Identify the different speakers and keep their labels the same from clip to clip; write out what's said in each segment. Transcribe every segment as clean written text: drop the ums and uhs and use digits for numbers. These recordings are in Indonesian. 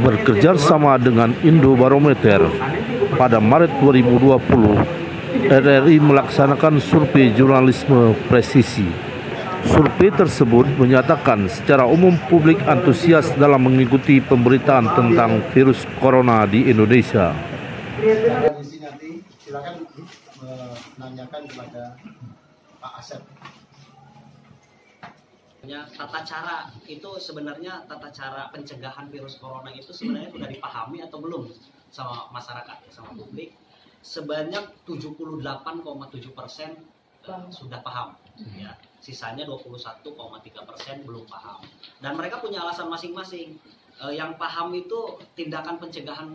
Speaker 1: Bekerja sama dengan Indobarometer, pada Maret 2020, RRI melaksanakan survei jurnalisme presisi. Survei tersebut menyatakan secara umum publik antusias dalam mengikuti pemberitaan tentang virus corona di Indonesia.
Speaker 2: Nanti silakan menanyakan kepada Pak Asep.
Speaker 3: Tata cara itu sebenarnya tata cara pencegahan virus corona itu sebenarnya sudah dipahami atau belum sama masyarakat, sama publik. Sebanyak 78,7% sudah paham, ya. Sisanya 21,3% belum paham. Dan mereka punya alasan masing-masing. Yang paham itu tindakan pencegahan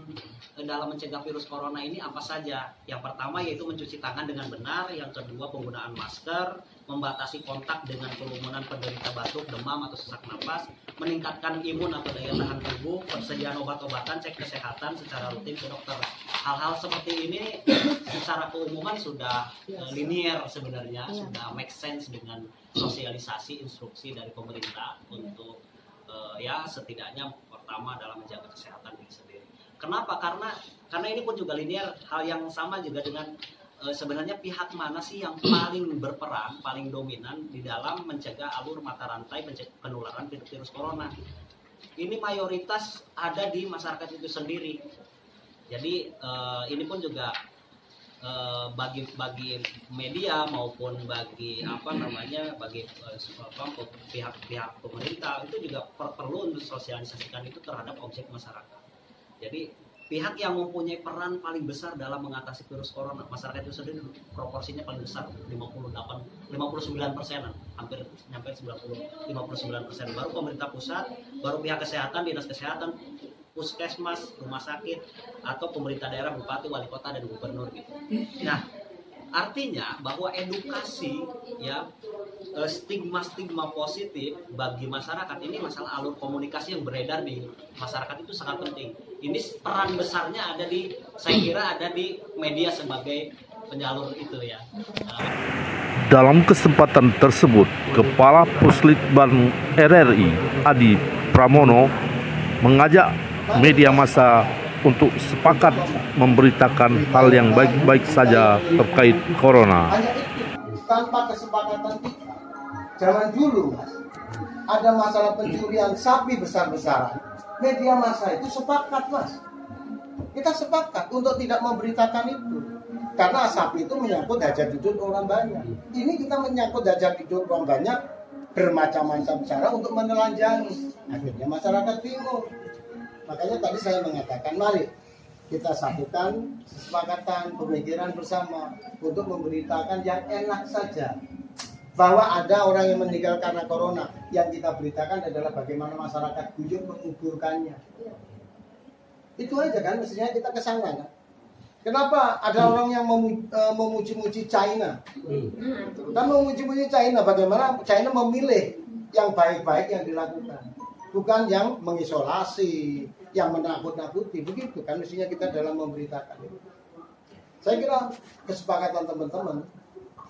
Speaker 3: dalam mencegah virus corona ini apa saja. Yang pertama yaitu mencuci tangan dengan benar, yang kedua penggunaan masker, membatasi kontak dengan kerumunan penderita batuk, demam atau sesak napas, meningkatkan imun atau daya tahan tubuh, persediaan obat-obatan, cek kesehatan secara rutin ke dokter. Hal-hal seperti ini secara keumuman sudah linear sebenarnya, sudah make sense dengan sosialisasi instruksi dari pemerintah untuk ya setidaknya pertama dalam menjaga kesehatan diri sendiri. Kenapa? Karena ini pun juga linear, hal yang sama juga dengan sebenarnya pihak mana sih yang paling berperan, paling dominan di dalam mencegah alur mata rantai penularan virus corona. Ini mayoritas ada di masyarakat itu sendiri. Jadi ini pun juga bagi media maupun bagi pihak pemerintah itu juga perlu untuk sosialisasikan itu terhadap objek masyarakat. Jadi pihak yang mempunyai peran paling besar dalam mengatasi virus corona, masyarakat itu sendiri proporsinya paling besar 59%, hampir nyampe 59%. Baru pemerintah pusat, baru pihak kesehatan, dinas kesehatan, puskesmas, rumah sakit, atau pemerintah daerah, bupati, wali kota, dan gubernur gitu. Nah, artinya bahwa edukasi ya stigma positif bagi masyarakat ini, masalah alur komunikasi yang beredar di masyarakat itu sangat penting. Ini peran besarnya ada di, saya kira ada di media sebagai penyalur itu ya.
Speaker 1: Dalam kesempatan tersebut, Kepala Puslitban RRI Adi Pramono mengajak media massa untuk sepakat memberitakan hal yang baik-baik saja terkait corona.
Speaker 2: Tanpa kesepakatan kita, zaman dulu ada masalah pencurian sapi besar-besaran, media massa itu sepakat, Mas. Kita sepakat untuk tidak memberitakan itu, karena sapi itu menyangkut hajat hidup orang banyak. Ini kita menyangkut hajat hidup orang banyak, bermacam-macam cara untuk menelanjangi. Akhirnya masyarakat bingung. Makanya tadi saya mengatakan, mari kita satukan kesepakatan, pemikiran bersama untuk memberitakan yang enak saja. Bahwa ada orang yang meninggal karena corona, yang kita beritakan adalah bagaimana masyarakat guyup menguburkannya. Itu aja kan, mestinya kita ke sana kan. Kenapa ada orang yang memuji-muji China? Dan memuji-muji China, bagaimana China memilih yang baik-baik yang dilakukan, bukan yang mengisolasi, yang menakut-nakuti, begitu kan mestinya kita dalam memberitakan itu. Saya kira kesepakatan teman-teman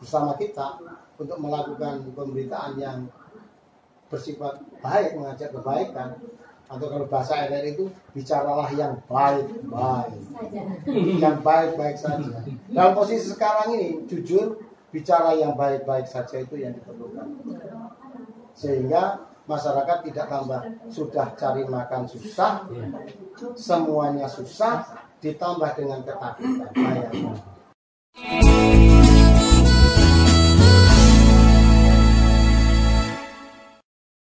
Speaker 2: bersama kita untuk melakukan pemberitaan yang bersifat baik, mengajak kebaikan, atau kalau bahasa RRI itu bicaralah yang baik-baik, yang baik-baik saja. Dalam posisi sekarang ini, jujur, bicara yang baik-baik saja itu yang diperlukan, sehingga masyarakat tidak tambah sudah cari makan susah, semuanya susah, ditambah dengan ketakutan.